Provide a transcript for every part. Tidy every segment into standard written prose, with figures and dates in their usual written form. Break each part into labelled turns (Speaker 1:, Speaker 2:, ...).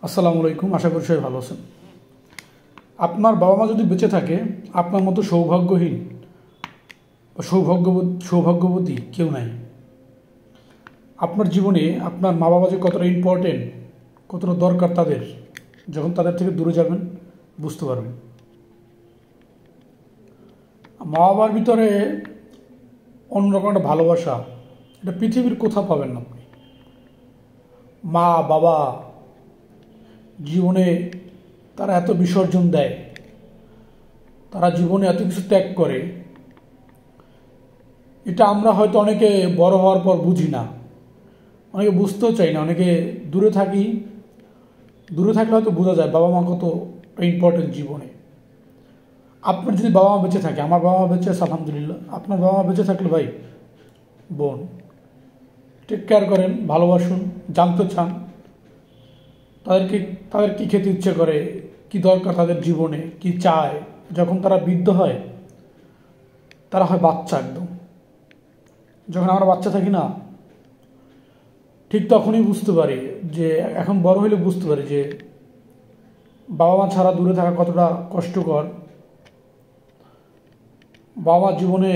Speaker 1: আসসালামু আলাইকুম। আশা করি সবাই ভালো আছেন। আপনার বাবা মা যদি বেঁচে থাকে, আপনার মতো সৌভাগ্যহীন বা সৌভাগ্যবতী কেউ নাই। আপনার জীবনে আপনার মা বাবা যে কতটা ইম্পর্টেন্ট, কতটা দরকার তাদের, যখন তাদের থেকে দূরে যাবেন বুঝতে পারবেন। মা বাবার ভিতরে অন্যরকম একটা ভালোবাসা, এটা পৃথিবীর কোথাও পাবেন না আপনি। মা বাবা জীবনে তারা এত বিসর্জন দেয়, তারা জীবনে এত কিছু ত্যাগ করে, এটা আমরা হয়তো অনেকে বড় হওয়ার পর বুঝি না, অনেকে বুঝতেও চাই না, অনেকে দূরে থাকি। দূরে থাকলে হয়তো বোঝা যায় বাবা মা কত ইম্পর্টেন্ট জীবনে। আপনার যদি বাবা মা বেঁচে থাকে, আমার বাবা মা বেঁচে আছে আলহামদুলিল্লাহ, আপনার বাবা মা বেঁচে থাকলে ভাই বোন টেক কেয়ার করেন, ভালোবাসুন, জানতে চান তাদের কী খেতে ইচ্ছে করে, কি দরকার তাদের জীবনে, কি চায়। যখন তারা বৃদ্ধ হয়, তারা হয় বাচ্চা একদম। যখন আমরা বাচ্চা থাকি না, ঠিক তখনই বুঝতে পারি যে, এখন বড় হলে বুঝতে পারি যে বাবা মা ছাড়া দূরে থাকা কতটা কষ্টকর। বাবা মা জীবনে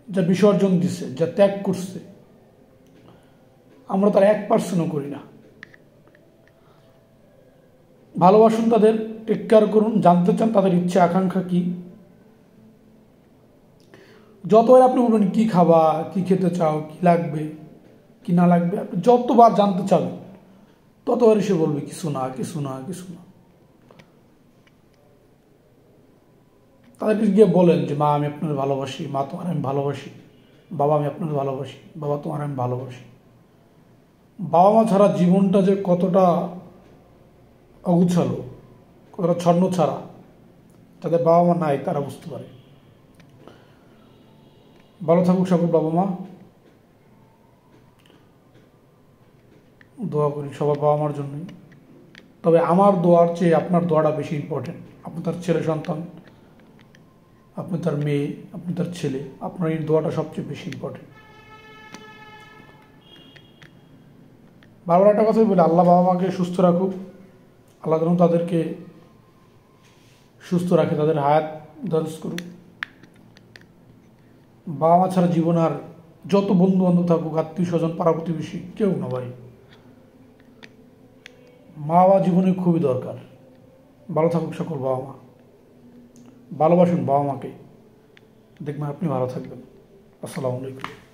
Speaker 1: যা বিসর্জন দিছে, যা ত্যাগ করছে, আমরা তার 1% করি না। ভালোবাসুন তাদের, টেক কেয়ার করুন, জানতে চান তাদের ইচ্ছে আকাঙ্ক্ষা কি। যতবার আপনি বলবেন কী খাবা, কী খেতে চাও, কি লাগবে কি না লাগবে, আপনি যতবার জানতে চাবেন ততবার সে বলবে কিছু না, কিছু না, কিছু না। তাদেরকে গিয়ে বলেন যে মা আমি আপনার ভালোবাসি, মা তোমার আমি ভালোবাসি, বাবা আমি আপনার ভালোবাসি, বাবা তোমার আমি ভালোবাসি। বাবা মা ছাড়া জীবনটা যে কতটা অগুছালো, কতটা ছন্ন ছাড়া, যাদের বাবা মা নাই তারা বুঝতে পারে। ভালো থাকুক সকল বাবা মা। দোয়া করি সবার বাবা মার জন্যই। তবে আমার দোয়ার চেয়ে আপনার দোয়াটা বেশি ইম্পর্টেন্ট। আপনি তার ছেলে সন্তান, আপনি তার মেয়ে, আপনি তার ছেলে, আপনার এই দোয়াটা সবচেয়ে বেশি ইম্পর্টেন্ট। বাবার একটা কথাই বলে, আল্লাহ বাবা মাকে সুস্থ রাখুক, আল্লাহ যেন তাদেরকে সুস্থ রাখে, তাদের হায়াত দরজ করুক। বাবা মা ছাড়া জীবন আর যত বন্ধু বান্ধব থাকুক, আত্মীয় স্বজন, পাড়া প্রতিবেশী, কেউ না ভাই। মা বাবা জীবনে খুবই দরকার। ভালো থাকুক সকল বাবা মা। ভালোবাসুন বাবা মাকে, দেখবেন আপনি ভালো থাকবেন। আসসালামু আলাইকুম।